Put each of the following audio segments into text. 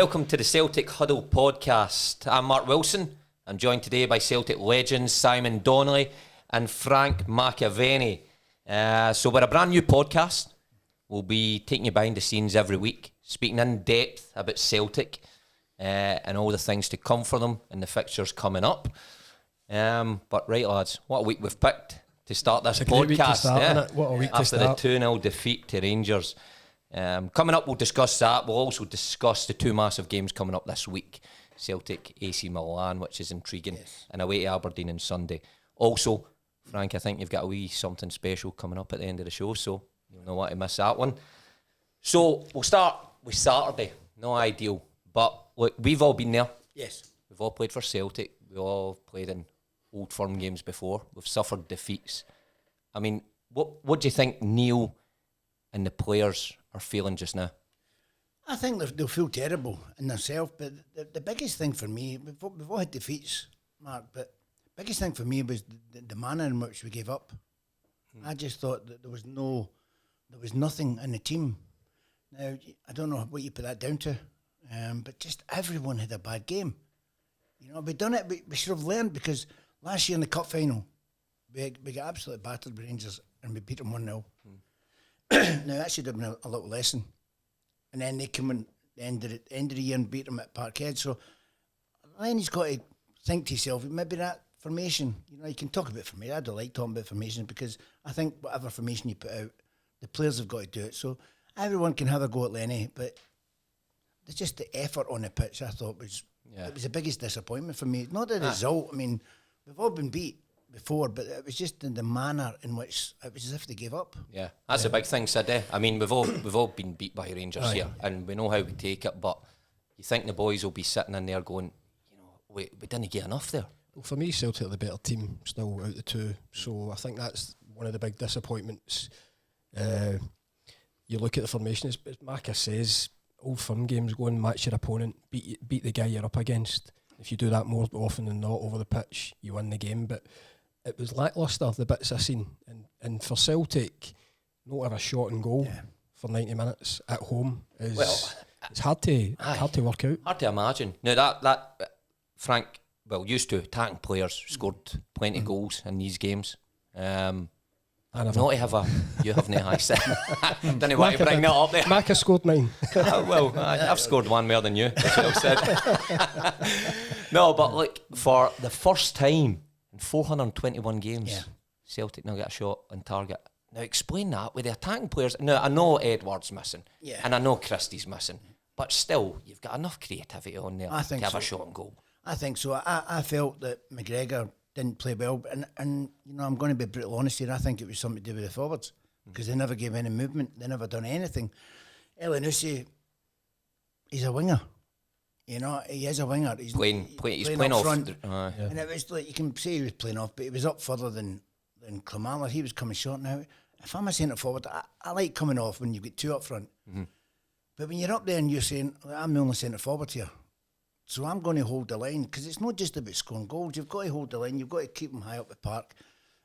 welcome to the Celtic Huddle podcast. I'm Mark Wilson. I'm joined today by Celtic legends Simon Donnelly and Frank McAvennie. So we're a brand new podcast. We'll be taking you behind the scenes every week, speaking in depth about Celtic and all the things to come for them and the fixtures coming up. But right, lads, what a week we've picked to start this podcast. What a week after the 2-0 defeat to Rangers. Coming up, we'll discuss that. We'll also discuss the two massive games coming up this week. Celtic, AC Milan, which is intriguing, and away to Aberdeen on Sunday. Also, Frank, I think you've got a wee something special coming up at the end of the show, so you'll know what to miss that one. So we'll start with Saturday. No ideal, but look, we've all been there. Yes. We've all played for Celtic. We've all played in Old Firm games before. We've suffered defeats. I mean, what do you think Neil and the players are feeling just now? I think they'll feel terrible in themselves, but the biggest thing for me, we've all had defeats, Mark, but the biggest thing for me was the manner in which we gave up. I just thought that there was nothing in the team. Now, I don't know what you put that down to, but just everyone had a bad game. You know, we've done it, we should have learned, because last year in the cup final, we got absolutely battered with Rangers and we beat them 1-0. Now, that should have been a little lesson. And then they come in the end of the year and beat them at Parkhead. So then he's got to think to himself, maybe that formation, you know, you can talk about formation. I don't like talking about formation because I think whatever formation you put out, the players have got to do it. So everyone can have a go at Lenny, but it's just the effort on the pitch, I thought, it was the biggest disappointment for me. Not the result. I mean, we've all been beat before, but it was just in the manner in which it was as if they gave up. Yeah, that's a big thing, Sid. I mean, we've all been beat by Rangers here, and we know how we take it. But you think the boys will be sitting in there going, you know, we didn't get enough there. Well, for me, Celtic are the better team still out of the two, so I think that's one of the big disappointments. You look at the formation, as Maka says, Old Firm games, go and match your opponent, beat the guy you're up against. If you do that more often than not over the pitch, you win the game. But it was lacklustre, the bits I seen, and for Celtic, not have a shot and goal for 90 minutes at home is it's hard to work out. Hard to imagine. Now that Frank, used to attacking players, scored plenty of goals in these games. Not to have you haven't I said. Don't know why you bring that up there. Maka scored 9. I've scored one more than you, as well said. No, but look, for the first time in 421 games, Celtic now get a shot on target. Now explain that with the attacking players. Now I know Edward's missing, and I know Christie's missing, but still, you've got enough creativity on there to have a shot on goal. I think so. I felt that McGregor didn't play well, and you know, I'm going to be brutal honest here. I think it was something to do with the forwards because they never gave any movement. They never done anything. Elyounoussi, he's a winger. You know, he is a winger. He's playing off front. And it was like, you can say he was playing off, but he was up further than Kilmarnock. He was coming short. Now, if I'm a centre forward, I like coming off when you've got two up front. But when you're up there and you're saying, I'm the only centre forward here, so I'm going to hold the line, because it's not just about scoring goals. You've got to hold the line. You've got to keep him high up the park.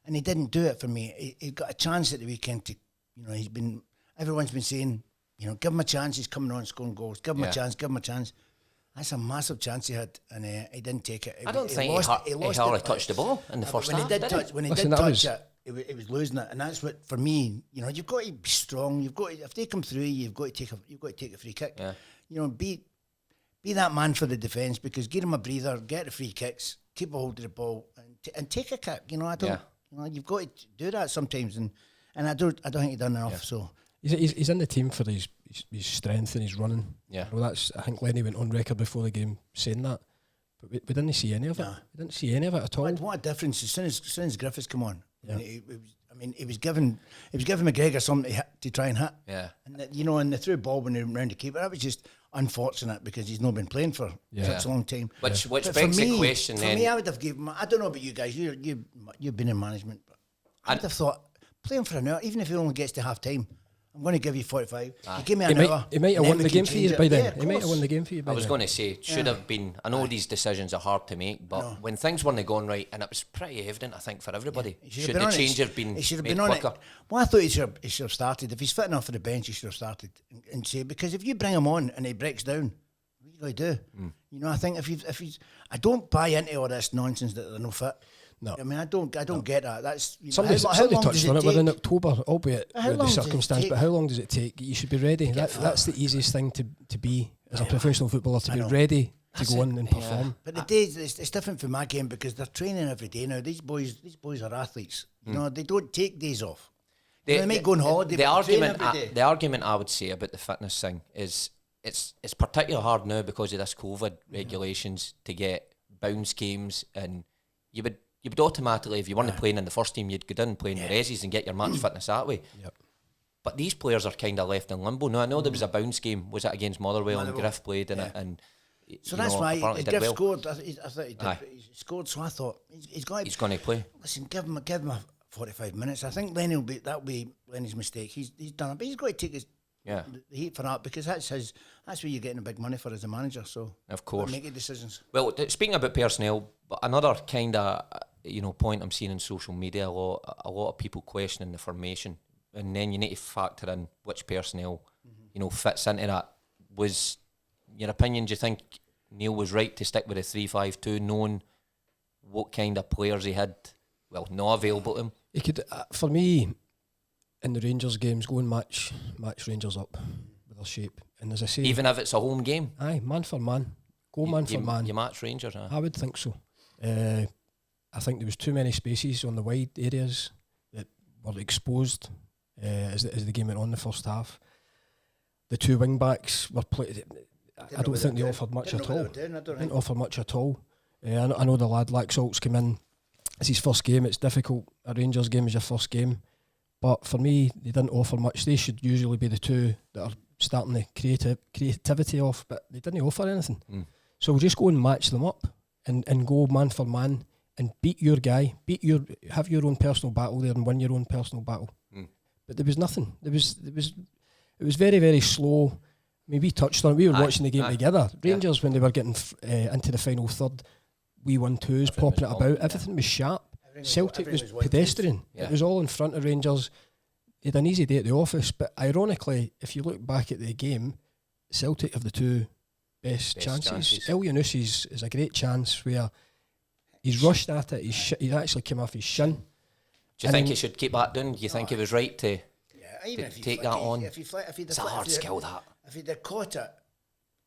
And he didn't do it for me. He got a chance at the weekend to, you know, everyone's been saying, you know, give him a chance. He's coming on scoring goals. Give him a chance. Give him a chance. That's a massive chance he had, and he didn't take it. I don't think he hardly touched the ball in the first half. When he did touch it, he was losing it, and that's what, for me, you know, you've got to be strong. You've got to, if they come through, you've got to take a free kick. Yeah. You know, be that man for the defence, because give him a breather, get the free kicks, keep a hold of the ball, and take a kick. You know, you know, you've got to do that sometimes, and I don't think he's done enough. Yeah. So he's in the team for his strength and his running. Yeah, well, I think Lenny went on record before the game saying that, but we didn't see any of it. We didn't see any of it at all. What a difference as soon as Griffiths come on. Yeah. He was giving McGregor something to try and hit. Yeah, and you know, and they threw a ball when they went round the keeper. That was just unfortunate because he's not been playing for such a long time. Which begs the question. For me, I would have given him. I don't know about you guys. You've been in management, but I would have thought play him for an hour, even if he only gets to half time. I'm going to give you 45. You give me an hour. He might have won the game for you by then. He might have won the game for you by then. I was going to say, should have been. I know these decisions are hard to make, but when things weren't going right, and it was pretty evident, I think, for everybody, should the change have been made quicker? Well, I thought he should have started. If he's fit enough for the bench, he should have started and say, because if you bring him on and he breaks down, you got to do. You know, I think if he's, I don't buy into all this nonsense that they're no fit. No, I mean, I don't get that. That's, you know, somebody touched on it. We're in October, albeit How with long the does it circumstance. take? But how long does it take? You should be ready. That's the easiest thing to be as a professional footballer, to be ready to go on and perform. But the days it's different for my game because they're training every day now. These boys are athletes. You know, they don't take days off. They might go on holiday. The argument I would say about the fitness thing is it's particularly hard now because of this COVID regulations to get bounce games, and you would automatically, if you weren't playing in the first team, you'd go down and play in the resis and get your match fitness that way. Yep. But these players are kind of left in limbo. Now I know there was a bounce game. Was it against Motherwell and Griff played in it? And so that's why Griff scored. I thought he scored. So I thought he's going to play. Listen, give him a 45 minutes. I think Lennon that'll be Lenny's mistake. He's done it, but he's got to take the heat for that because that's where you're getting the big money for as a manager. So of course, making decisions. Well, speaking about personnel, but another kind of point I'm seeing in social media, a lot of people questioning the formation, and then you need to factor in which personnel fits into that. Was your opinion? Do you think Neil was right to stick with a 3-5-2, knowing what kind of players he had? Well, not available to him. He could, for me, in the Rangers games, go and match Rangers up with their shape. And as I say, even if it's a home game, aye, man for man, man for man. You match Rangers. I would think so. I think there was too many spaces on the wide areas that were exposed as the game went on the first half. The two wing backs were played. I don't think they offered much at all. Didn't offer much at all. I know the lad Laxalt's come in. It's his first game. It's difficult. A Rangers game is your first game. But for me, they didn't offer much. They should usually be the two that are starting the creativity off, but they didn't offer anything. So we'll just go and match them up and go man for man and beat your guy, have your own personal battle there and win your own personal battle. But there was nothing. It was very, very slow. I mean, we touched on it. We were watching the game together. Rangers, when they were getting into the final third, we 1-2s, popping it about. Everything was sharp. Celtic was pedestrian. It was all in front of Rangers. They had an easy day at the office, but ironically, if you look back at the game, Celtic have the two best chances. El Yunusi's is a great chance where he's rushed at it. He actually came off his shin. Do you think he should keep that down? Do you think he was right to take that on? It's a hard skill, that. If he'd have caught it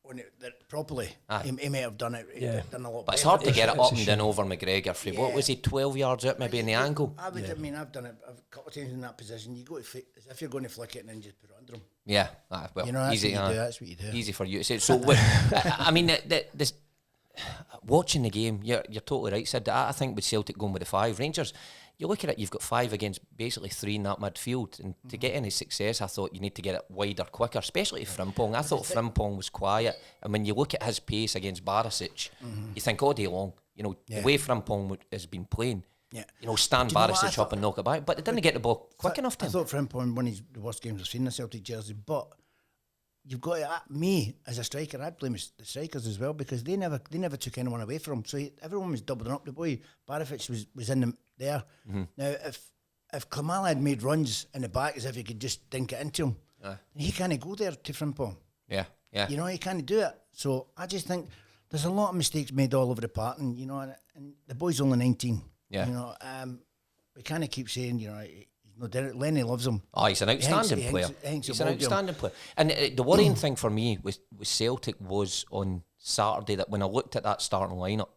on it properly, he may have done it. Done a lot. But it's hard to get it up and down over McGregor. What was he, 12 yards out maybe in the angle? I mean, I've done it a couple of times in that position. You go to as if you're going to flick it and then just put it under him. Yeah, well, you know, that's easy. That's what you do. Easy for you to say. So, I mean, this watching the game, you're totally right, Sid. I think with Celtic going with the 5, Rangers, you look at it, you've got 5 against basically 3 in that midfield, and to get any success, I thought you need to get it wider, quicker, especially Frimpong. I thought Frimpong was quiet, and when you look at his pace against Barisic, you think all day long, the way Frimpong has been playing, stand Barisic up and knock it back, but they didn't get the ball quick enough to him. I thought Frimpong, one of the worst games I've seen in the Celtic jersey, but you've got to, me as a striker, I'd blame the strikers as well, because they never took anyone away from him. So everyone was doubling up. The boy Barisic was in there. Now if Klamala had made runs in the back as if he could just dink it into him, he can't go there to Frimpong. Yeah. He can't do it. So I just think there's a lot of mistakes made all over the park, and and the boy's only 19. We kind of keep saying Lenny loves him. Oh, he's an outstanding player. He's an outstanding player. And the worrying thing for me with Celtic was on Saturday that when I looked at that starting lineup,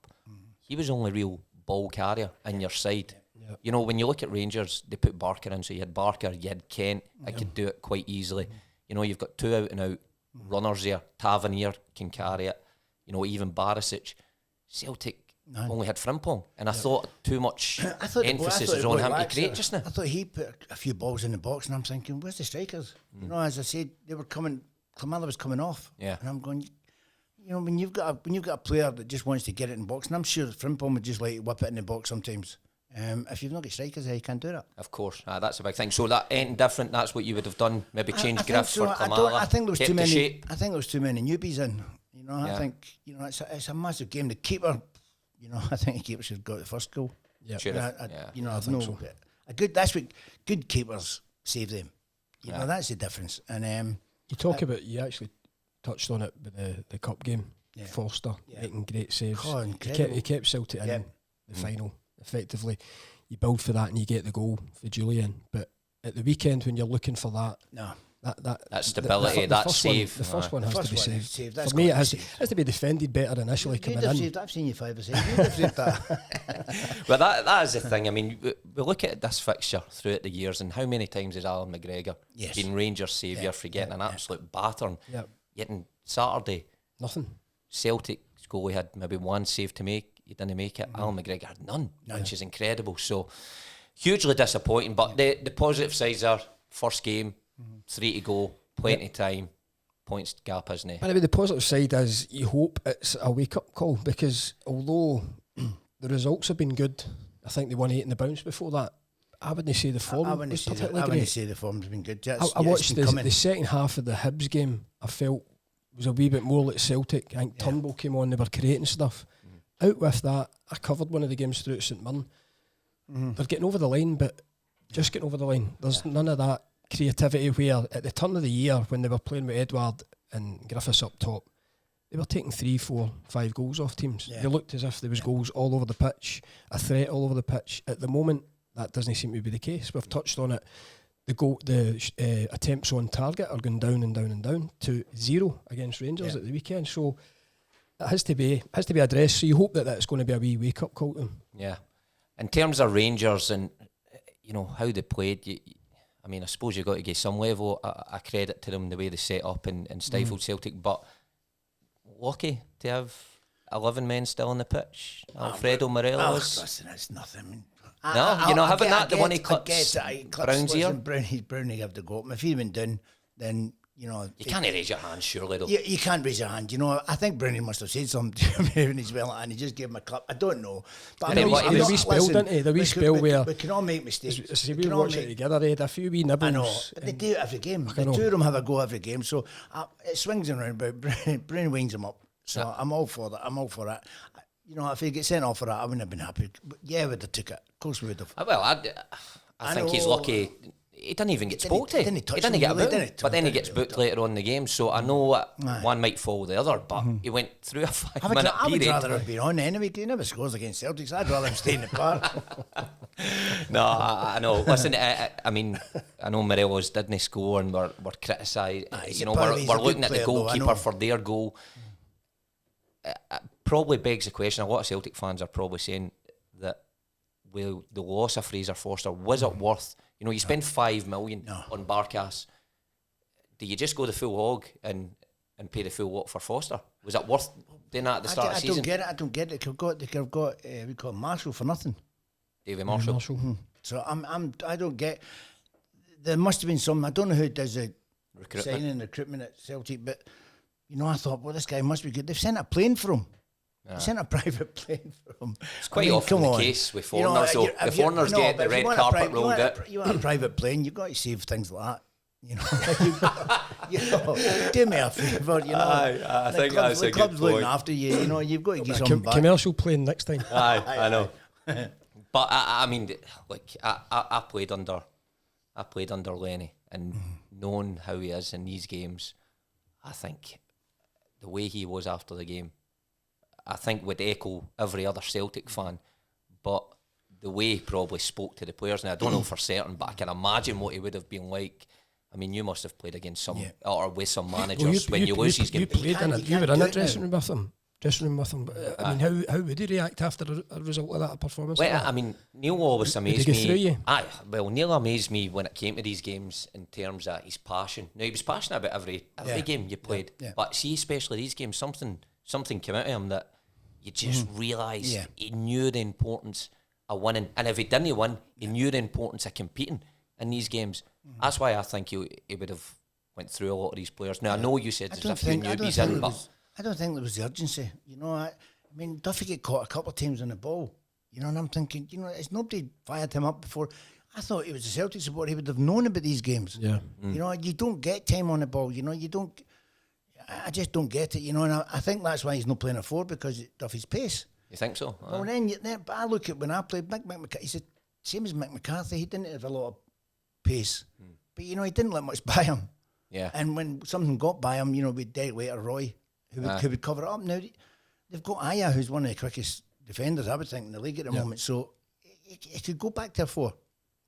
he was only real ball carrier in your side. When you look at Rangers, they put Barker in, so you had Barker, you had Kent, I could do it quite easily. You've got 2 out and out runners there. Tavernier can carry it. Even Barisic. Celtic only had Frimpong, and I thought too much emphasis was on him to create just now. I thought he put a few balls in the box, and I'm thinking, where's the strikers? As I said, they were coming. Klamala was coming off, and I'm going. When you've got a player that just wants to get it in the box, and I'm sure Frimpong would just like whip it in the box sometimes. If you've not got strikers there, you can't do that. Of course, that's a big thing. So that ain't different. That's what you would have done. Maybe change Griff for Klamala. I think there was too many. I think there was too many newbies in. I think it's a massive game. The keeper. I think the keeper should have got the first goal. Yeah, I think so. That's what good keepers save them. That's the difference. And you talk about, you actually touched on it with the cup game. Forster making great saves. Oh, incredible. He kept Celtic in the final, effectively. You build for that and you get the goal for Julian. But at the weekend, when you're looking for that, that stability, that save. The first one has to be saved. That's For me, it has to be defended better initially coming in. I've seen you 5 or 6. You'd have saved that. Well, that is the thing. I mean, we look at this fixture throughout the years, and how many times has Alan McGregor been Rangers' saviour for getting an absolute battering? Yet on Saturday, nothing. Celtic's goalie had maybe one save to make. He didn't make it. Alan McGregor had none, which is incredible. So hugely disappointing. But the positive sides are first game, 3 to go, plenty of time, points gap, isn't it? But anyway, the positive side is you hope it's a wake up call, because although the results have been good, I think they won 8 in the bounce before that. I wouldn't say the form was particularly great. I wouldn't say the form's been good. I watched the second half of the Hibs game. I felt was a wee bit more like Celtic. I think Turnbull came on, they were creating stuff. Out with that, I covered one of the games through at St Mirren. They're getting over the line, but just getting over the line. There's none of that creativity where at the turn of the year when they were playing with Edward and Griffiths up top, they were taking 3, 4, 5 goals off teams. They looked as if there was goals all over the pitch, a threat all over the pitch. At the moment, that doesn't seem to be the case. We've touched on it. The attempts on target are going down and down and down to 0 against Rangers at the weekend. So it has to be addressed. So you hope that that's going to be a wee wake up call to them. Yeah. In terms of Rangers and how they played, I mean, I suppose you've got to give some level of credit to them, the way they set up and stifled Celtic. But lucky to have 11 men still on the pitch. Alfredo Morelos. Listen, it's nothing. Having that, the one he clips Brown's ear. Brownie have to go. If he went down, then, you can't raise your hand, surely, though. You can't raise your hand. I think Brownie must have said something to him when he's well, and he just gave him a clip. I don't know. But the wee spell, didn't he? The wee spell where... We can all make mistakes. We watch it together, they had a few wee nibbles. I know. They do it every game. The two of them have a go every game. So it swings around, but Brownie wings him up. So I'm all for that. If he gets sent off for that, I wouldn't have been happy. But I would have took it. Of course we would have. Well, I think he's lucky. He didn't even get spoke to. He didn't get a boot. But then he gets booked later on in the game. So I know one might follow the other, but he went through a 5-minute period. I would rather have been on anyway. He never scores against Celtics. I'd rather him stay in the park. No, I know. Listen, I mean, I know Morelos didn't score and we're criticised. We're looking at the goalkeeper for their goal. Probably begs the question. A lot of Celtic fans are probably saying that the loss of Fraser Forster, was it worth? You spend 5 million on Barkas. Do you just go the full hog and pay the full lot for Forster? Was it worth doing that at the start of the season? I don't get it. They've got we call Marshall for nothing. David Marshall. So I don't get. There must have been some. I don't know who does the recruitment at Celtic, but I thought, well, this guy must be good. They've sent a plane for him. They sent a private plane for him. It's quite often the case with foreigners. So the foreigners get the red carpet rolled out. You want a private plane, you've got to save things like that. Do me a favour. I think that's a good point. The club's looking after you. You've got to give something back. Commercial plane next time. I know. But I mean, like I played under Lennon, and knowing how he is in these games, I think the way he was after the game, I think would echo every other Celtic fan. But the way he probably spoke to the players, and I don't know for certain, but I can imagine what he would have been like. I mean, you must have played against some or with some managers when you lose these games. You were in a dressing room with him. But, I mean, how would he react after a result of that performance? Well, I mean, Neil always amazed me. Neil amazed me when it came to these games in terms of his passion. Now, he was passionate about every game you played, but see, especially these games, something came out of him that you just realised he knew the importance of winning, and if he didn't win, he knew the importance of competing in these games. That's why I think he would have went through a lot of these players. Now, I know you said there's a few newbies in, but I don't think there was the urgency. I mean, Duffy get caught a couple of times on the ball. And I'm thinking, has nobody fired him up before? I thought he was a Celtic supporter. He would have known about these games. Yeah. You don't get time on the ball. You don't. I just don't get it. And I think that's why he's not playing at 4, because of his pace. You think so? Well, but I look at when I played Mick McCarthy. He's the same as Mick McCarthy. He didn't have a lot of pace, but he didn't let much by him. Yeah. And when something got by him, with dead weight or Roy, who would cover it up. Now they've got Aya, who's one of the quickest defenders, I would think, in the league at the moment. So he could go back to a 4.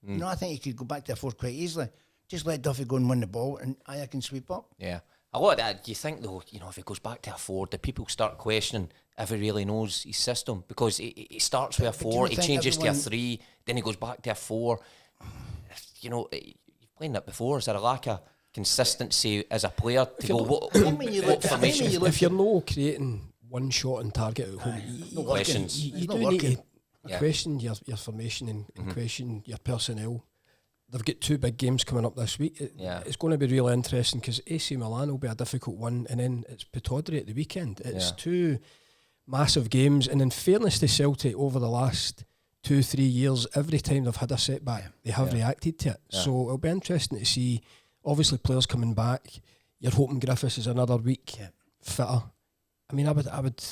You know, I think he could go back to a 4 quite easily. Just let Duffy go and win the ball, and Aya can sweep up. Yeah. A lot of that, do you think, though, you know, if he goes back to a 4, do people start questioning if he really knows his system? Because he starts with a 4, he changes to a 3, then he goes back to a 4. You know, you've played that before. Is there a lack of consistency as a player to go, what formation? If you're not creating one shot on target at home, you do need to question your formation and question your personnel. They've got 2 big games coming up this week. It's going to be really interesting because AC Milan will be a difficult one, and then it's Pittodrie at the weekend. It's 2 massive games, and in fairness to Celtic, over the last 2-3 years, every time they've had a setback, they have reacted to it. So it'll be interesting to see. Obviously, players coming back. You're hoping Griffiths is another week fitter. I mean, I would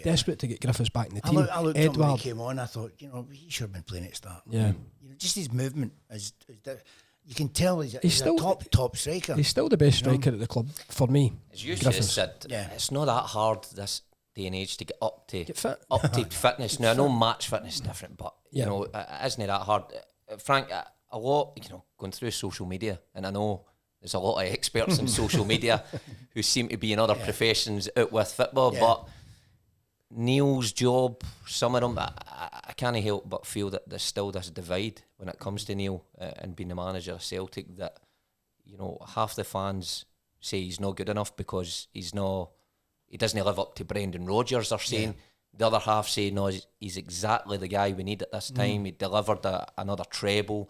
desperate to get Griffiths back in the team. I looked Edward, when he came on, I thought, you know, he should have been playing at start. Yeah. You know, just his movement you can tell he's still a top striker. He's still the best striker at the club for me. As you just said, it's not that hard this day and age to get up to fitness. Now I know match fitness is different, but you know, isn't it that hard? Frank, a lot, you know, going through social media, and I know there's a lot of experts in social media who seem to be in other professions out with football, but Neil's job, some of them, I can't help but feel that there's still this divide when it comes to Neil and being the manager of Celtic, that, you know, half the fans say he's not good enough because he doesn't live up to Brendan Rodgers, they're saying. The other half say, no, he's exactly the guy we need at this time. He delivered another treble.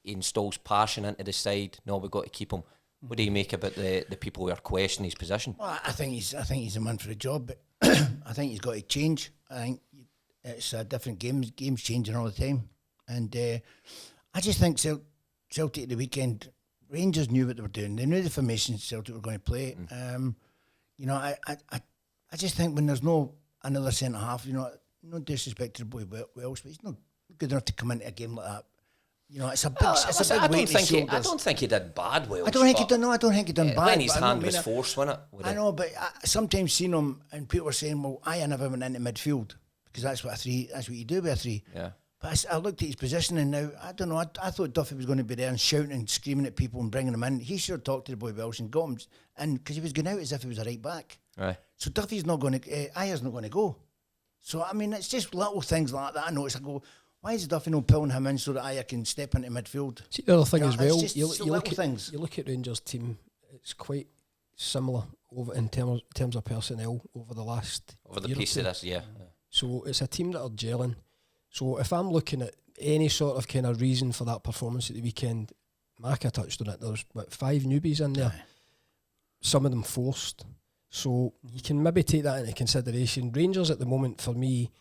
He installs passion into the side. No, we've got to keep him. What do you make about the people who are questioning his position? Well, I think he's a man for the job, but I think he's got to change. I think it's a different game's changing all the time, and I just think Celtic at the weekend, Rangers knew what they were doing. They knew the formation Celtic were going to play. You know, I just think when there's no another centre half, you know, no disrespect to the boy Welsh, but he's not good enough to come into a game like that. You know, it's a big weight on his shoulders. I don't think he did bad, Welsh. I don't think he done bad. When his hand was forced, wasn't it? I know, but I sometimes seen him, and people were saying, "Well, I never went into midfield because that's what you do with a 3." Yeah. But I looked at his positioning now. I don't know. I thought Duffy was going to be there and shouting and screaming at people and bringing them in. He should have talked to the boy Welsh and got him, and because he was going out as if he was a right back. Right. So Duffy's not going to. Aya's not going to go. So I mean, it's just little things like that. I notice. I go, why is Duffy not pulling him in so that Aya can step into midfield? See, the other thing as well, you look at Rangers' team, it's quite similar in terms of personnel over the piece of this, So it's a team that are gelling. So if I'm looking at any sort of kind of reason for that performance at the weekend, Maka touched on it, there's 5 newbies in there, some of them forced. So you can maybe take that into consideration. Rangers at the moment, for me,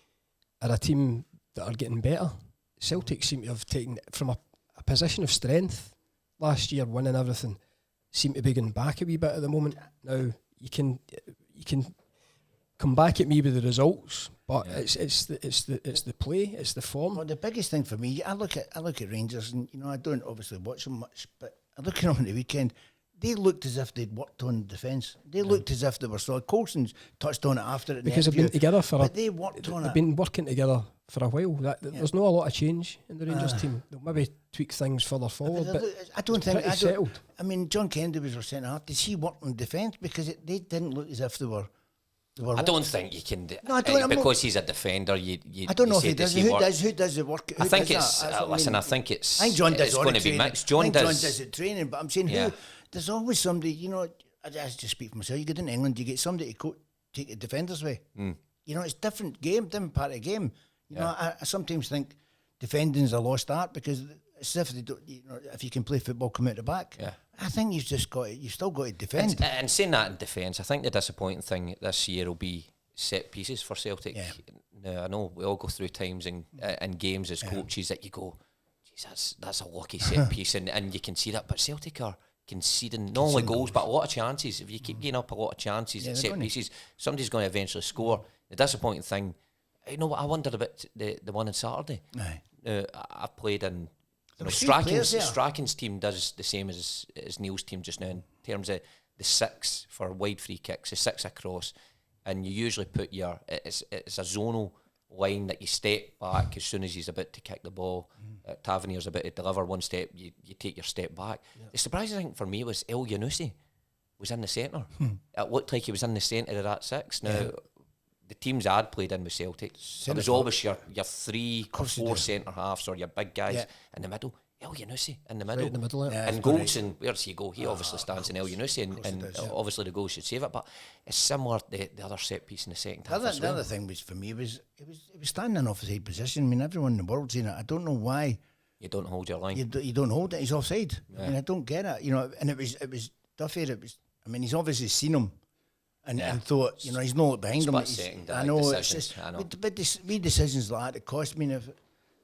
are a team that are getting better. Celtic seem to have taken from a position of strength last year, winning everything, seem to be going back a wee bit at the moment. Now you can come back at me with the results, but it's the play, it's the form. Well, the biggest thing for me, I look at Rangers, and you know, I don't obviously watch them much, but I look at them on the weekend. They looked as if they'd worked on defence. They looked as if they were solid. Coulson's touched on it after it. Because they've been together they worked on it. They've been working together for a while. There's not a lot of change in the Rangers team. They'll maybe tweak things further forward, but I don't think it's settled. I mean, John Kennedy was our centre half. Did he work on defence? Because they didn't look as if they were. I don't think you can. Because he's a defender. I don't know if he does. Who does the work? I think it's. I think it's. I think John does. It's going to be mixed. John does it training, but I'm saying who. There's always somebody, you know, I just speak for myself. You get in England, you get somebody to take the defenders away. You know, it's different different part of the game. You know, I sometimes think defending's a lost art because it's if they don't, you know, if you can play football, come out the back. Yeah. I think you've still got to defend. And saying that in defence, I think the disappointing thing this year will be set pieces for Celtic. Yeah. Now, I know we all go through times in games as coaches that you go, geez, that's a lucky set piece, and you can see that, but Celtic are conceding not only goals but a lot of chances. If you keep getting up a lot of chances at set pieces, somebody's going to eventually score. The disappointing thing, you know what I wondered about the one on Saturday. I've played in Strachan's team does the same as Neil's team just now in terms of the 6 for wide free kicks, the 6 across, and you usually put it's a zonal line that you step back as soon as he's about to kick the ball. Tavernier's about to deliver one step, you take your step back. The surprising thing for me was El Yunusi was in the centre. It looked like he was in the centre of that 6. Now, the teams I'd played in with Celtic, it was always your 3 or 4 centre halves or your big guys in the middle. El Yunusi in the middle. Right in the middle, and Goldson, where does he go? He obviously stands in El Yunusi, and obviously the goal should save it. But it's similar to the other set piece in the second half. The other thing was for me was it was standing in an offside position. I mean, everyone in the world's seen it. I don't know why you don't hold your line. You don't hold it. He's offside. I mean, I don't get it. You know, and it was Duffy. I mean, he's obviously seen him. And thought, you know, he's not behind him. I know, it's just, but wee decisions like that, it cost me.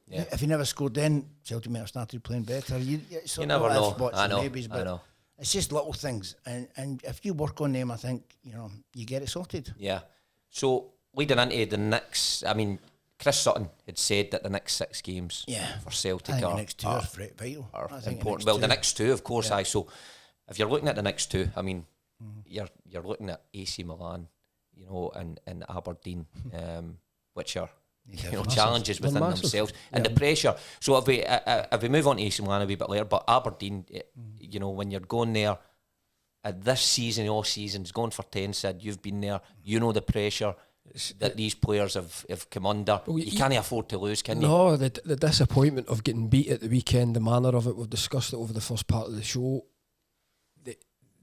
If he never scored then, Celtic might have started playing better. You never know. I know. It's just little things. And if you work on them, I think, you know, you get it sorted. Yeah. So, leading into the next, I mean, Chris Sutton had said that the next 6 games for Celtic the next 2 are vital. Are important. Well, the next 2, of course, So, if you're looking at the next 2, I mean, you're looking at AC Milan, you know, and Aberdeen, which are challenges within themselves, and the pressure. So if we move on to AC Milan a wee bit later, but Aberdeen, you know, when you're going there at this season, all seasons, going for 10, said you've been there, you know the pressure that these players have come under. Well, you can't afford to lose, can you? No, the disappointment of getting beat at the weekend, the manner of it, we've discussed it over the first part of the show.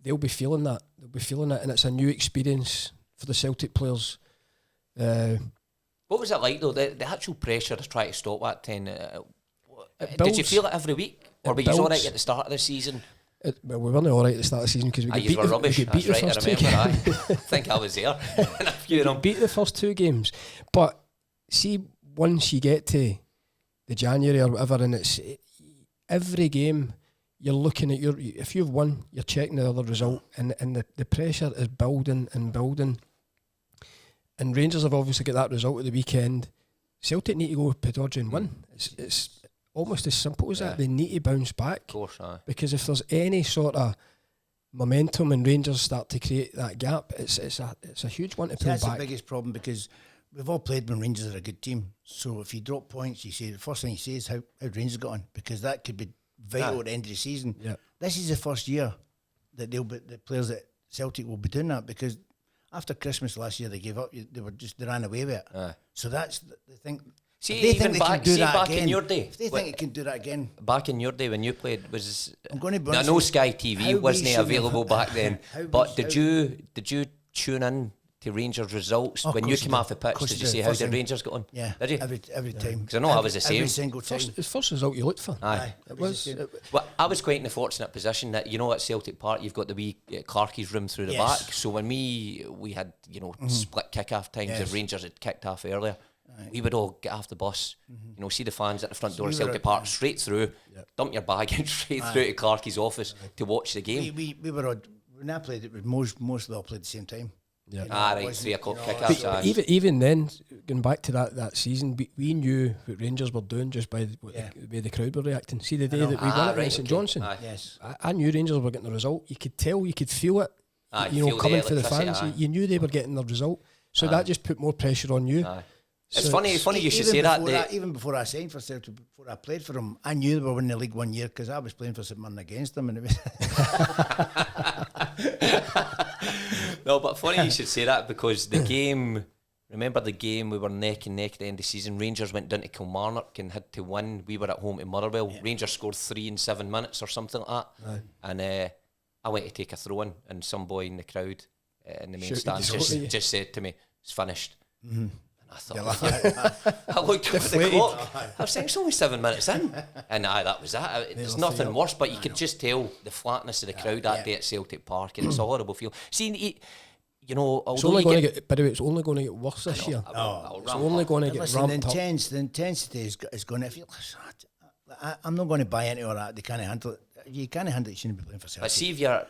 They'll be feeling that. They'll be feeling it, and it's a new experience for the Celtic players. What was it like though? The actual pressure to try to stop that 10. Did you feel it every week, or were you all right at the start of the season? Well, we weren't all right at the start of the season because we got beat. Were rubbish. We got beat That's the right. I remember. first 2 I think I was there. We beat the first 2 games, but see, once you get to the January or whatever, and it's every game. You're looking at if you've won, you're checking the other result, and the pressure is building and building. And Rangers have obviously got that result at the weekend. Celtic need to go with Pedroja and win. It's almost as simple as that. They need to bounce back. Of course, because if there's any sort of momentum and Rangers start to create that gap, it's a huge one to pull back. That's the biggest problem, because we've all played when Rangers are a good team. So if you drop points, you say the first thing you say is how Rangers got on, because that could be vital at the end of the season. This is the first year that the players at Celtic will be doing that, because after Christmas last year they gave up. They ran away with it. So that's the thing. See, even back in your day, if they think it can do that again, back in your day when you played, I know know Sky TV wasn't available back then, but did you tune in to Rangers results when you came off the pitch? Did you see how the Rangers got on? Yeah, did you? Every time. Because I know I was the same. Every single time. First result you looked for. Aye. It was. Well, I was quite in the fortunate position that, you know, at Celtic Park you've got the wee Clarkie's room through the back. So when we had, you know, split kick-off times, the Rangers had kicked off earlier. We would all get off the bus, you know, see the fans at the front door of Celtic Park, straight through, dump your bag in, straight through to Clarkie's office to watch the game. We were odd. When I played it, most of them all played at the same time. Yeah. You know, right, 3 o'clock kick-offs. Even then, going back to that season, we knew what Rangers were doing just by the way the crowd were reacting. See the day that we won against St Johnstone, yes, I knew Rangers were getting the result. You could tell, you could feel it. You know, coming for the fans, you knew they were getting the result. So that just put more pressure on you. It's funny you should say that. Even before I signed for Celtic, before I played for them, I knew they were winning the league one year because I was playing for St Mirren against them, and it was. No, but funny you should say that, because the game. Remember the game? We were neck and neck at the end of the season. Rangers went down to Kilmarnock and had to win. We were at home to Motherwell. Rangers scored 3 in 7 minutes or something like that. And I went to take a throw in, and some boy in the crowd in the main stand just said to me, "It's finished." I thought, I looked at the clock. I was saying it's only 7 minutes in, and that was that. There's nothing worse, but you could just tell the flatness of the crowd that day at Celtic Park, and it's a horrible feel. See, you know, it's only going to get. By the way, it's only going to get worse this year. It's only going to get ramped up. The intensity is going to feel. I'm not going to buy into all that. They can't handle it. You can't handle it. You shouldn't be playing for Celtic. But see, if you're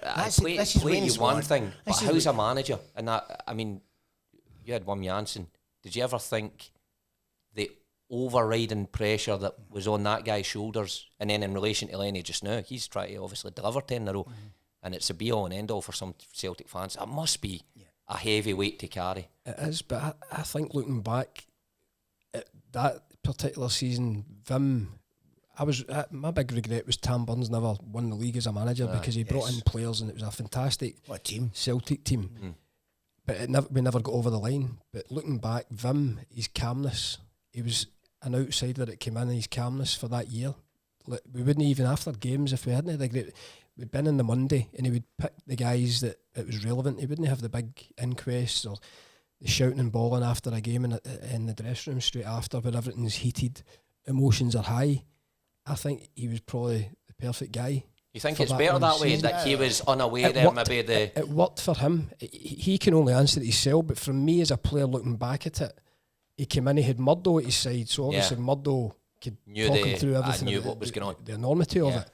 playing is one thing, but how's a manager? And that, I mean, you had Wim Jansen. Did you ever think the overriding pressure that was on that guy's shoulders, and then in relation to Lenny just now, he's trying to obviously deliver 10 in a row. and it's a be-all and end-all for some Celtic fans. It must be a heavy weight to carry. It is, but I think looking back at that particular season, Vim, my big regret was Tam Burns never won the league as a manager because he brought in players and it was a fantastic Celtic team. But we never got over the line. But looking back, Vim, his calmness, he was an outsider that came in, his calmness for that year. Like, we wouldn't even, after games, if we hadn't had a great... We'd been in the Monday and he would pick the guys that it was relevant. He wouldn't have the big inquests or the shouting and bawling after a game in the dressing room straight after where everything's heated, emotions are high. I think he was probably the perfect guy. You think it's better that way, that he was unaware there, maybe the... It worked for him. He can only answer it himself, but from me as a player looking back at it, he came in, he had Murdo at his side, so obviously Murdo could talk him through everything. I knew what was going on. The enormity of it.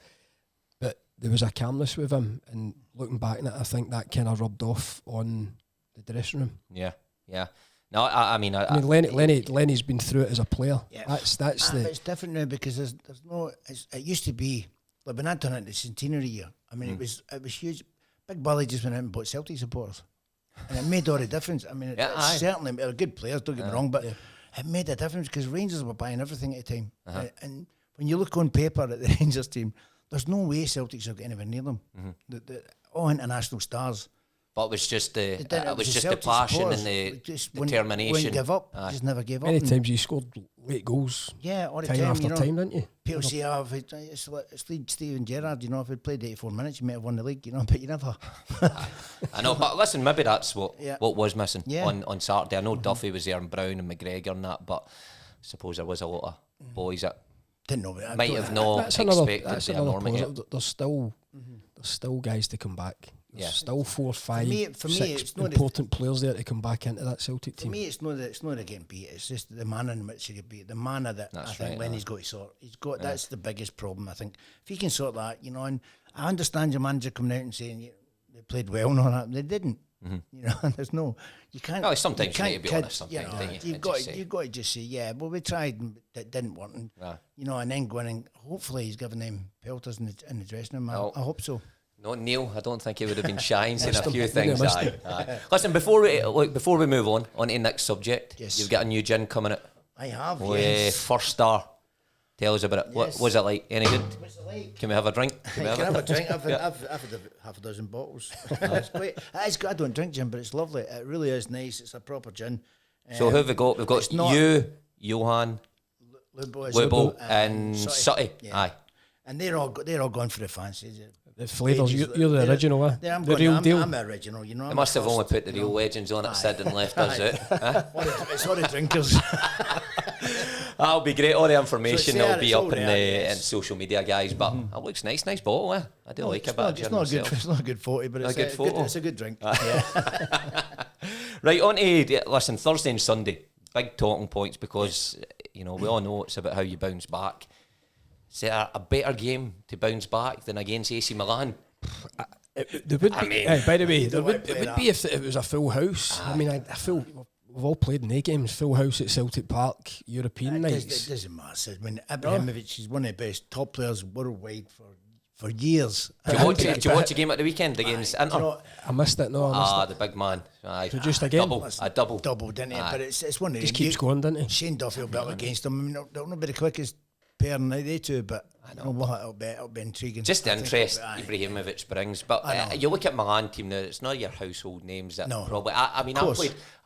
But there was a calmness with him, and looking back at it, I think that kind of rubbed off on the dressing room. Yeah. No, I mean, Lenny's been through it as a player. Yeah. That's it's different now because there's no. It used to be like when I done it the centenary year. I mean, it was huge. Big Bully just went out and bought Celtic supporters, and it made all the difference. I mean, certainly they're good players. Don't get me wrong, but it made a difference because Rangers were buying everything at the time. And when you look on paper at the Rangers team, there's no way Celtics are getting anywhere near them. The all international stars. But it was just the passion and the determination. Wouldn't give up. Just never gave up. Many times you scored late goals. Yeah, all the time after time, didn't you? People say, it's like Steven Gerrard, if he'd played 84 minutes, he might have won the league, but you never. I know, but listen, maybe that's what was missing on Saturday. I know Duffy was there and Brown and McGregor and that, but I suppose there was a lot of boys that didn't know that. Might have not expected the enormity. There's still guys to come back. There's still 4 or 5, for me, 6 it's not important players there to come back into that Celtic team. For me, it's not getting beat. It's just the manner in which he get beat. The manner that I think Lenny's got to sort. That's the biggest problem. I think if he can sort that, and I understand your manager coming out and saying they played well and all that. They didn't. There's no. You can't. No, sometimes you need to be honest. Sometimes you've got to just say, well, we tried and it didn't work, and and then go in and hopefully he's giving them pelters in the dressing room. I hope so. No, Neil, I don't think he would have been shy in saying a few things. Listen, before we move on to next subject, you've got a new gin coming out. I have, First Star. Tell us about it. What was it like? Any good? What's it like? Can we have a drink? Can I have a drink? I've had half a dozen bottles. It's great. It's good. I don't drink gin, but it's lovely. It really is nice. It's a proper gin. So who have we got? We've got you, Johan, Lubo, and Sutty. Yeah. Aye. And they're all gone for the fancy. The flavours, you're the original, I'm the real deal. I'm the original, They must have only put the real legends on it, Sid, and left us out. It's all the drinkers. That'll be great. All the information will be up in social media, guys. But it looks nice bottle. I do like it. It's not a good photo, but it's a good drink. Right, on to listen. Thursday and Sunday, big talking points because we all know it's about how you bounce back. Is it a better game to bounce back than against AC Milan? There would be, by the way, it would be if it was a full house. I mean, I feel we've all played in A games, full house at Celtic Park, European nights. It doesn't matter. I mean, Ibrahimovic is one of the best top players worldwide for years. Do you watch a game at the weekend against Inter? I missed it. No, I missed it. The big man. Produced a game. Double, didn't it? But it's one of them. Just keeps going, didn't he? Shane Duffy will be up against him. I mean, they'll not be the quickest pair now, they two, but I know it'll be intriguing. Just the interest Ibrahimovic brings. But you look at Milan team now; it's not your household names that probably. I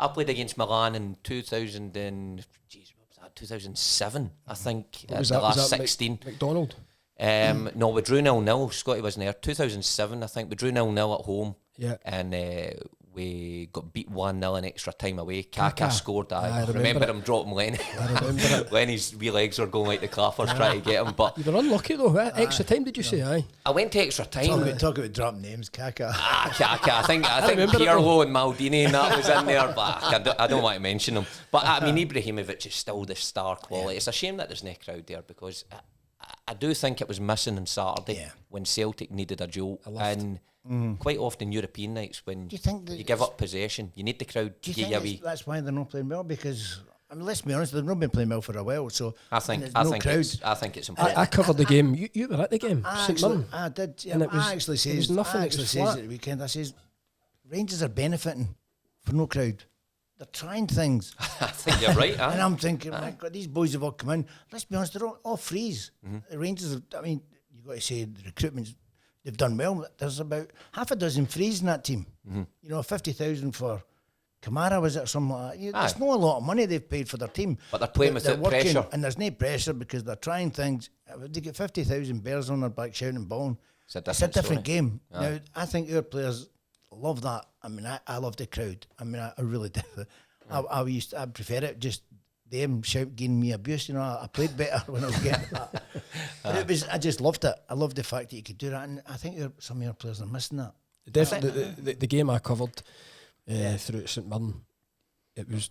played against Milan in 2007, I think. Was the that, last was that 16. McDonald? No, we drew 0-0. Scotty wasn't there. 2007, I think. We drew 0-0 at home. Yeah. And we got beat 1-0 in extra time away. Kaka scored. I remember him dropping Lennon. When his wee legs were going like the clappers trying to get him. But you were unlucky though. Extra time, did you say? Aye. I went to extra time. Talk about dropping names, Kaka. Kaka. I think Pirlo and Maldini and that was in there, but I don't want to mention them. But I mean, Ibrahimovic is still the star quality. It's a shame that there's no crowd there because I do think it was missing on Saturday when Celtic needed a jolt. And quite often European nights when you give up possession, you need the crowd. Do you think that's why they're not playing well? Because I mean, let's be honest, they've not been playing well for a while, so I think it's important. I covered the game. You were at the game, St Mirren. I did. Yeah, And it was- I actually it says was nothing, I it was actually says flat. at the weekend. I says Rangers are benefiting for no crowd. They're trying things, I think you're right. and I'm thinking, my God, these boys have all come in. Let's be honest, they're all frees. The Rangers, I mean, you got to say the recruitment. They've done well. There's about half a dozen frees in that team. You know, 50,000 for Kamara, was it, or something like that? There's not a lot of money they've paid for their team. But they're playing without pressure. And there's no pressure because they're trying things. They get 50,000 bears on their back shouting and bawling. It's a It's a different story. game. Now, I think our players love that. I mean, I love the crowd. I mean, I really do. I prefer it, just them giving me abuse. You know, I played better when I was getting that. But I just loved it. I loved the fact that you could do that. And I think some of your players are missing that. Definitely, the game I covered through at St Mirren, it was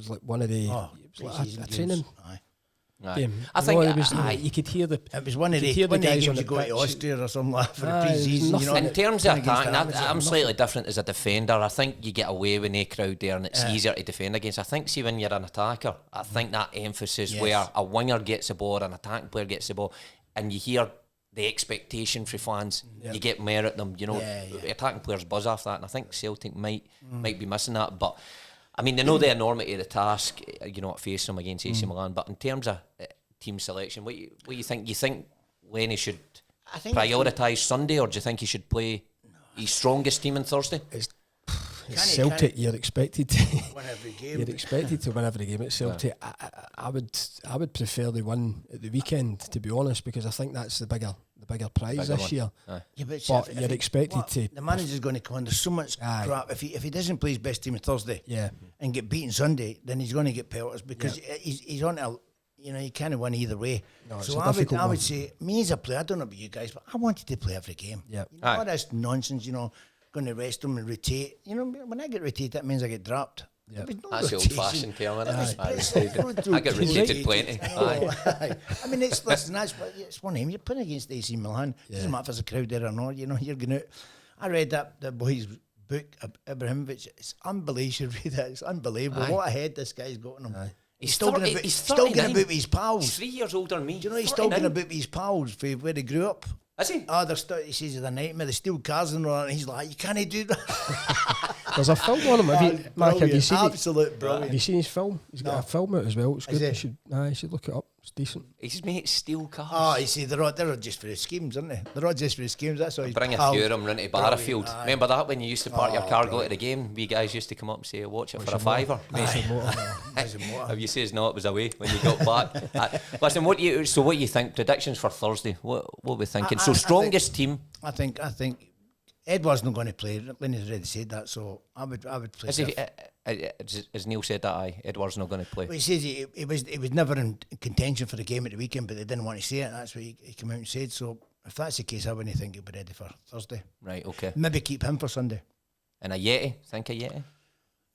like one of the it was like pre-season a games. training Aye. game. I think it was, you could hear the. It was one of You could the hear the guys games on the you go to pitch. Austria or something like that for the Aye, pre-season. there's You know, In terms of playing against attacking, Aberdeen. I'm slightly different as a defender. I think you get away with no crowd there and it's easier to defend against. I think, see, when you're an attacker, I think that emphasis where a winger gets the ball, an attacking player gets the ball, and you hear the expectation for fans, you get more at them. You know, attacking players buzz off that, and I think Celtic might be missing that. But I mean, they know the enormity of the task, you know, face them against AC Milan. But in terms of team selection, what you think? You think Lenny should prioritise Sunday, or do you think he should play his strongest team on Thursday? It's Celtic. You're expected to win every game. You're expected to win every game at Celtic. I would prefer they win at the weekend, to be honest, because I think that's the bigger prize this year. Yeah, But if you're expected to. The manager's going to come on. There's so much crap. If he doesn't play his best team on Thursday, and get beaten Sunday, then he's going to get pelters because he's on a. You know, you can't win either way. No, it's so a I difficult would one. say, me as a player, I don't know about you guys, but I wanted to play every game. Yeah. You know, all this nonsense, you know, going to rest them and rotate. You know, when I get rotated, that means I get dropped. Yeah. That's the old-fashioned term, isn't it? I get rotated plenty. I mean, it's one name. You're playing against AC Milan. Doesn't matter if there's a crowd there or not. You know, you're going out. I read that boy's book, Ibrahimovic. It's unbelievable. You should read it. It's unbelievable. What a head this guy's got on him. He's still going about with his pals. He's 3 years older than me. Do you know he's still going about with his pals for where he grew up? Is he? Oh, he says it's a nightmare. They steal cars and all that. And he's like, you can't do that. There's a film on him. Mark, have you seen it? Absolute brilliant. Have you seen his film? He's got a film out as well. It's good. Is You should look it up. It's decent. His mates steal cars. Oh, you see, they're all just for the schemes, aren't they? They're all just for the schemes. That's all. Bring a few of them round to Barrafield. Remember that when you used to park your car, go to the game? We guys used to come up and say, watch it for a fiver. Have you says no, it was away when you got back. Listen, what you think? Predictions for Thursday? What are we thinking? Strongest team. I think Edward's not going to play. Lenny's already said that, so I would play. As Neil said that, Edward's not going to play. Well, he says he was never in contention for the game at the weekend, but they didn't want to say it. That's what he came out and said. So if that's the case, I wouldn't think he'll be ready for Thursday. Right, okay. Maybe keep him for Sunday. And a Yeti? Think a Yeti?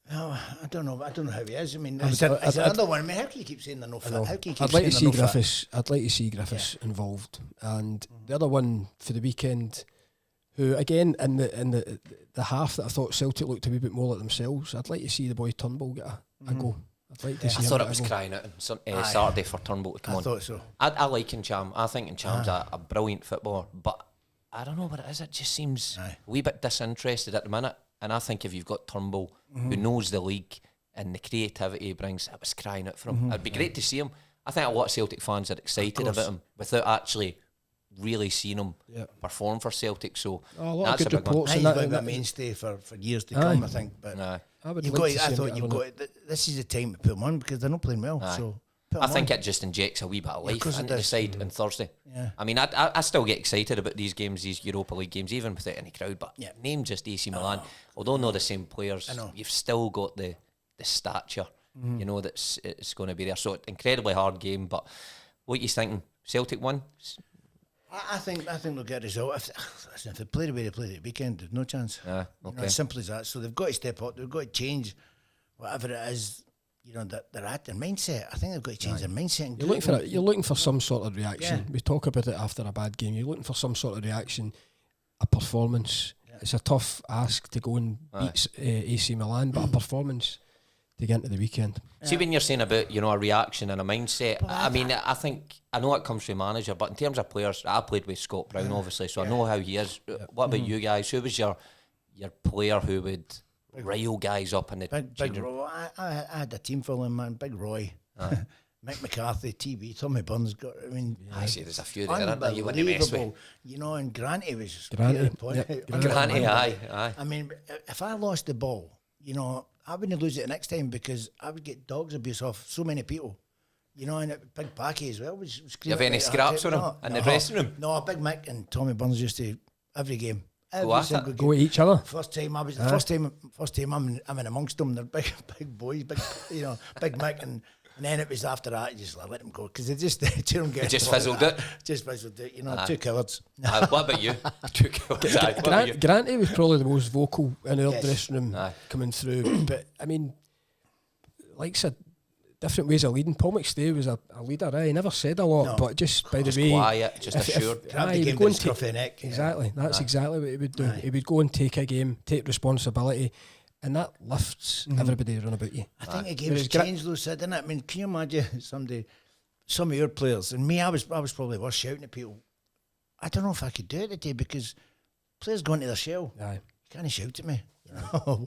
No, I don't know how he is. I mean, it's another one. I mean, how can you keep saying they're no fit? How can you keep I'd like saying to they're see no Griffiths. I'd like to see Griffiths involved, and the other one for the weekend, who again in the half that I thought Celtic looked a wee bit more like themselves. I'd like to see the boy Turnbull get a go. I'd like to see. I him thought get it was a go. crying out on Saturday for Turnbull to come on. I thought so. I like Ncham. I think Ncham's a brilliant footballer, but I don't know what it is. It just seems a wee bit disinterested at the minute. And I think if you've got Turnbull, who knows the league and the creativity he brings, it was crying out for him. It'd be great to see him. I think a lot of Celtic fans are excited about him without actually really seeing him perform for Celtic. So A lot that's of a good big one. reports. He's and going to be a that- mainstay for years to come, I think. But I would you've like got. to see I him thought get a you've run. got. This is the time to put them on because they're not playing well. So put I them think on. it just injects a wee bit of Yeah, of life course it into the does. side on Thursday. Yeah. I mean, I still get excited about these games, these Europa League games, even without any crowd. But name just AC Milan, although not the same players, you've still got the stature. You know it's going to be there. So incredibly hard game. But what you thinking? Celtic win? I think they'll get a result. If they play the way they played at the weekend, there's no chance. Okay. You know, as simple as that. So they've got to step up. They've got to change whatever it is. You know that they're at their mindset. I think they've got to change their mindset. And You're looking for some sort of reaction. We talk about it after a bad game. You're looking for some sort of reaction, a performance. It's a tough ask to go and beat AC Milan, but a performance to get into the weekend. See, when you're saying about, you know, a reaction and a mindset, I mean, I think, I know it comes from manager, but in terms of players, I played with Scott Brown, obviously, so I know how he is. What about you guys? Who was your player who would rile guys up in the Big Roy. I had a team full of man. Big Roy. Mick McCarthy, TV, Tommy Burns got. I mean, I see. There's a few there, aren't there? You wouldn't mess with. You know, and Granty was Granty, Granty, aye. I mean, if I lost the ball, you know, I wouldn't lose it the next time because I would get dogs abuse off so many people. You know, and Big Packy as well was You have any scraps with him in the dressing room? No, Big Mick and Tommy Burns used to every game. Go at each other. First time I'm in amongst them. They're big boys, Big Mick, and then it was after that just let them go because they just fizzled it. Just fizzled it. You know, 2 cowards. What about you? 2 cowards. Granty was probably the most vocal in our dressing room coming through. But I mean, like I said, different ways of leading. Paul McStay was a leader. He never said a lot, but just by the way, quiet, just assured. He would go and take neck. Exactly. That's exactly what he would do. He would go and take a game, take responsibility, and that lifts everybody around about you. I think the game's changed though, Sid, didn't it? I mean, can you imagine some of your players, and me, I was probably worse shouting at people. I don't know if I could do it today because players going to their shell. Aye. You can't shout at me.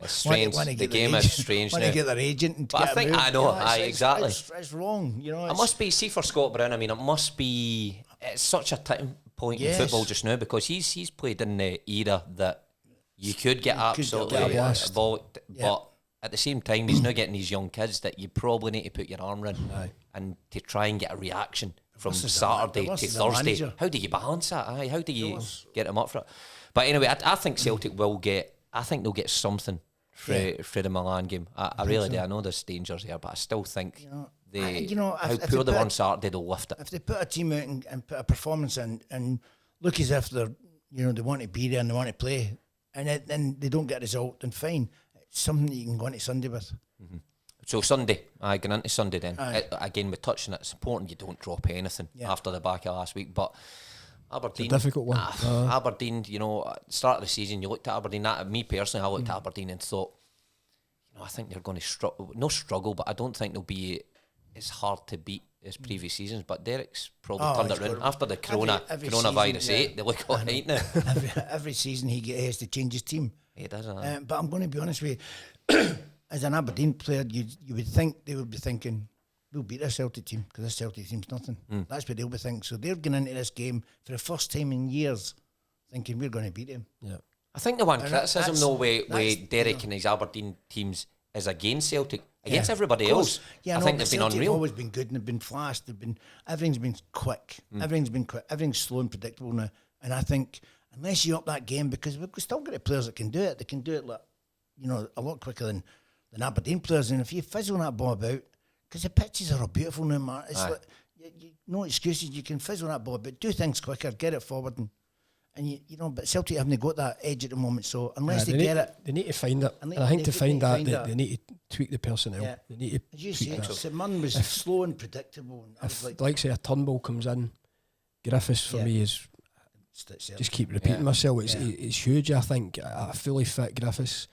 It's strange. The game is strange now. Want to get their agent and but I think I know. Exactly. It's wrong. You know. It must be. See, for Scott Brown, I mean, it must be. It's such a tipping point in football just now because he's played in the era that you could get absolutely involved, but at the same time, he's now getting these young kids that you probably need to put your arm around and to try and get a reaction from Saturday to Thursday. How do you balance that? How do you get them up for it? But anyway, I think Celtic will get. I think they'll get something for the Milan game. I really do. I know there's dangers here, but I still think how poor they were on Saturday, they'll lift it. If they put a team out and put a performance in and look as if they want to be there and they want to play, and then they don't get a result, then fine. It's something that you can go into Sunday with. Mm-hmm. So Sunday, going into Sunday then. Again, with touching it, it's important you don't drop anything after the back of last week, but Aberdeen, it's a difficult one. Aberdeen, start of the season, you looked at Aberdeen. Me personally, I looked at Aberdeen and thought, I think they're going to struggle, but I don't think they'll be as hard to beat as previous seasons. But Derek's probably turned it around after the coronavirus. They look all right now. Every season he has to change his team. He does. But I'm going to be honest with you, as an Aberdeen player, you would think they would be thinking, we'll beat this Celtic team because this Celtic team's nothing. That's what they'll be thinking. So they're going into this game for the first time in years thinking we're going to beat them. Yeah. I think the one criticism though with Derek and his Aberdeen teams is against Celtic. Against everybody else. Yeah, I think they've been unreal. They've always been good and they've been fast. Everything's been quick. Everything's slow and predictable now. And I think unless you up that game, because we've still got the players that can do it. They can do it a lot quicker than Aberdeen players. And if you fizzle that ball about, because the pitches are all beautiful now, Mark. It's like, no excuses. You can fizzle that ball, but do things quicker, get it forward, and but Celtic haven't got that edge at the moment. So unless they get it, they need to find it. And I think to find that, they need to tweak the personnel. Yeah. They need to. As you say, St Mirren was slow and predictable. And like say a Turnbull comes in, Griffiths for me is. Just keep repeating myself. It's huge. I think a fully fit Griffiths,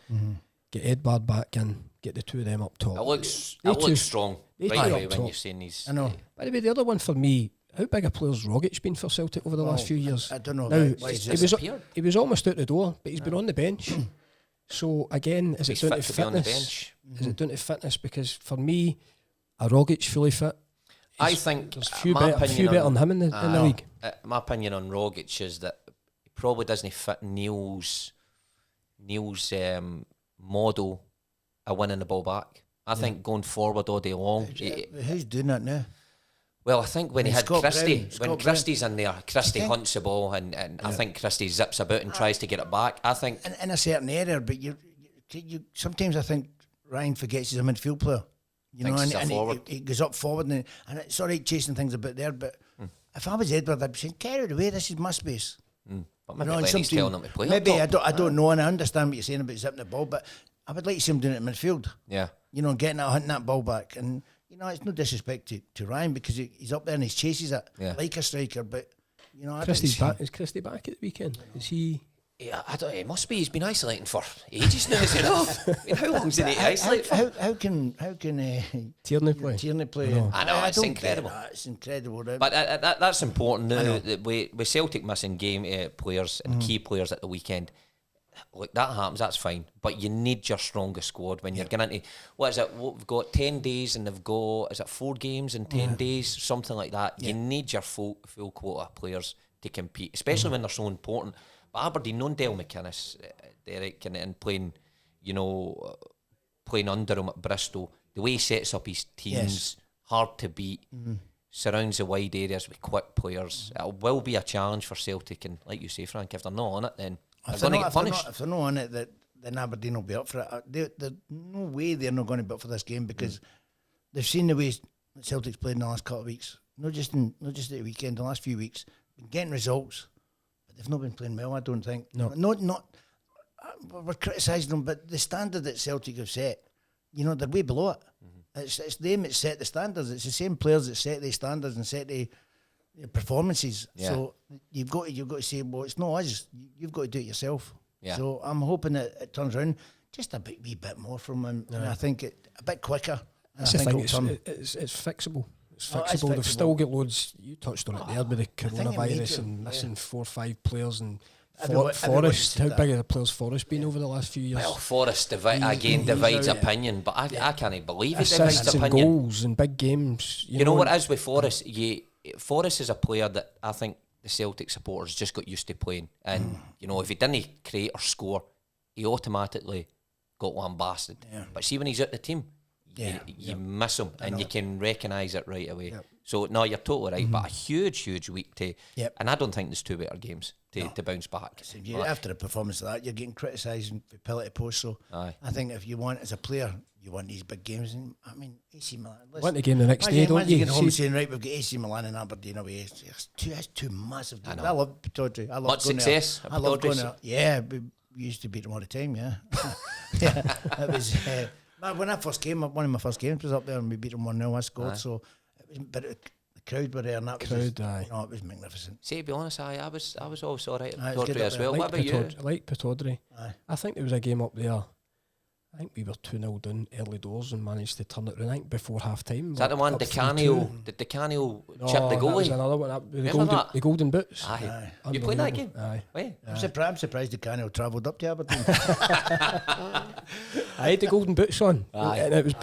get Edward back in. Get the two of them up top. It looks strong. Right away when you're saying these. I know. By the way, the other one for me, how big a player's Rogic been for Celtic over the last few years? I don't know. Now, he was almost out the door, but he's been on the bench. So again, is it down to fitness? Is it down to fitness? Because for me, a Rogic fully fit. I think there's a few better than him in the league. My opinion on Rogic is that he probably doesn't fit Neil's model of winning the ball back. I think going forward all day long. Who's doing that now? Well, I think when he had Christie, when Christie's in there, Christie hunts the ball and I think Christie zips about and tries to get it back. I think in a certain area, but you sometimes I think Ryan forgets he's a midfield player. And he goes up forward and it's all right chasing things about there, but if I was Edward, I'd be saying, carry it away, this is my space. But maybe Lenny's telling him to play maybe I don't know, and I understand what you're saying about zipping the ball, but I would like to see him doing it in midfield. Yeah. Getting that, hunting that ball back. And, it's no disrespect to Ryan because he's up there and he chases it like a striker, but, Christie's back. Is Christie back at the weekend? Is he... Yeah, I don't. It must be. He's been isolating for ages now. Is it not? I mean, how long's he need to isolate for? How can Tierney play. Tierney play? I know, it's don't incredible. get that. It's incredible. But that's important now. That with Celtic missing game players and key players at the weekend, look, that happens. That's fine. But you need your strongest squad when you're getting into what is it? We've got 10 days and they've got 4 games in 10 days, something like that. You need your full quota of players to compete, especially when they're so important. But Aberdeen, known Dale McInnes, Derek, and playing, playing under him at Bristol, the way he sets up his teams, hard to beat, surrounds the wide areas with quick players. It will be a challenge for Celtic, and like you say, Frank, if they're not on it, then they're going to get punished. If they're not on it, then Aberdeen will be up for it. There's no way they're not going to be up for this game because they've seen the way Celtic's played in the last couple of weeks. Not just at the weekend, the last few weeks, been getting results. They've not been playing well, I don't think. No. Not we're criticising them, but the standard that Celtic have set, they're way below it. It's them that set the standards. It's the same players that set the standards and set the performances. Yeah. So you've got to say, well, it's not us. You've got to do it yourself. Yeah. So I'm hoping that it turns around just a wee bit more from him. And I think a bit quicker. That's the thing. It's fixable. It's fixable. They've still got loads. You touched on it there with the coronavirus and missing 4 or 5 players and Forrest. How big have the players Forrest been over the last few years? Well, Forrest divides opinion, but I can't believe it divides Assists and opinion. goals in big games. You know what it is with Forrest? Forrest is a player that I think the Celtic supporters just got used to playing, and if he didn't create or score, he automatically got lambasted. Yeah. But see, when he's at the team, you miss him and you can recognise it right away. Yep. So, no, you're totally right, but a huge week to... Yep. And I don't think there's 2 better games to bounce back. So after a performance like that, you're getting criticised for pillar to post, so I think if you want, as a player, you want these big games. And I mean, AC Milan... Want the game the next day, don't you? Get home saying, right, we've got AC Milan and Aberdeen away. It's two massive games. I love Pittodrie. Much success. I love going there. Yeah, we used to beat them all the time, yeah. It was... when I first came, one of my first games was up there and we beat them 1-0. I scored, so it was, but the crowd were there and that was it was magnificent. See, to be honest, I was always all right at Pittodrie as well. What about you? I like Pittodrie. I think there was a game up there. I think we were 2-0 down early doors and managed to turn it around. I think before half time. Is that the one? Did Di Canio chip the goalie? That was another one. The golden boots. Aye. You played that game? Aye. I'm surprised Di Canio travelled up to Aberdeen. I had the golden boots on. And it was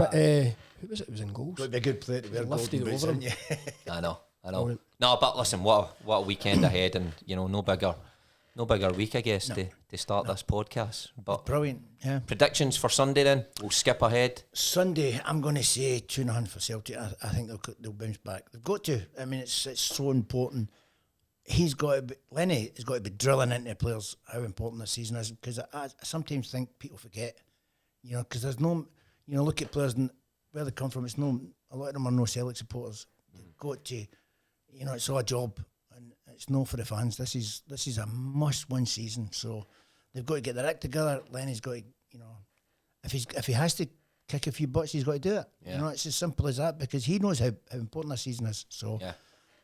who was it? It was in goals. Would be a good player to wear golden boots on. I know. No, but listen, what a weekend ahead, and no bigger week, I guess, to start this podcast. But brilliant, yeah. Predictions for Sunday then? We'll skip ahead. Sunday, I'm going to say 2-0 for Celtic. I think they'll bounce back. They've got to. I mean, it's so important. Lenny has got to be drilling into the players how important this season is, because I sometimes think people forget, because there's no, look at players and where they come from. It's no, a lot of them are no Celtic supporters. They've got to, it's all a job. It's no for the fans. This is a must-win season. So they've got to get their act together. Lenny's got to, if he has to kick a few butts, he's got to do it. Yeah. It's as simple as that, because he knows how important this season is. So,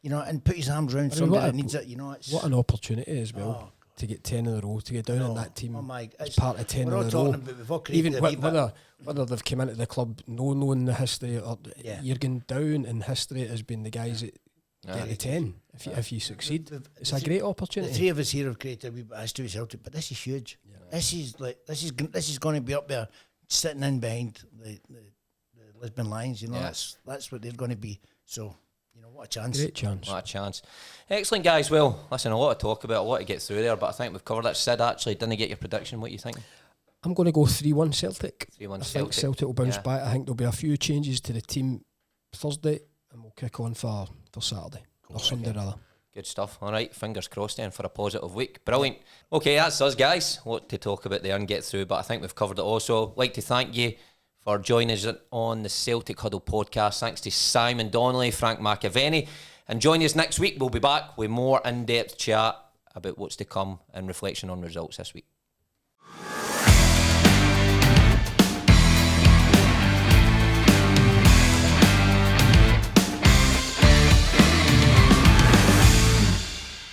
and put his arms around somebody that needs it. It's what an opportunity as well to get 10 in a row, to get down in that team. It's part of 10 in a row. Even whether they've come into the club knowing the history, or you're going down in history as being the guys that get the 10 if you succeed. It's a great opportunity. The 3 of us here have created a wee bit of history with Celtic, but this is huge. This is going to be up there sitting in behind the Lisbon Lions. That's what they're going to be. So what a chance! Great chance! What a chance! Excellent, guys. Well, listen, a lot to talk about, a lot to get through there, but I think we've covered it. Sid, actually, didn't get your prediction. What are you thinking? I'm going to go 3-1 Celtic. 3-1 I think Celtic will bounce back. I think there'll be a few changes to the team Thursday, and we'll kick on for Saturday or Sunday rather. Good stuff. All right, fingers crossed then for a positive week. Brilliant. Okay, that's us, guys. A lot to talk about there and get through, but I think we've covered it also. Like to thank you for joining us on the Celtic Huddle podcast. Thanks to Simon Donnelly, Frank McAvennie, and join us next week. We'll be back with more in-depth chat about what's to come and reflection on results this week.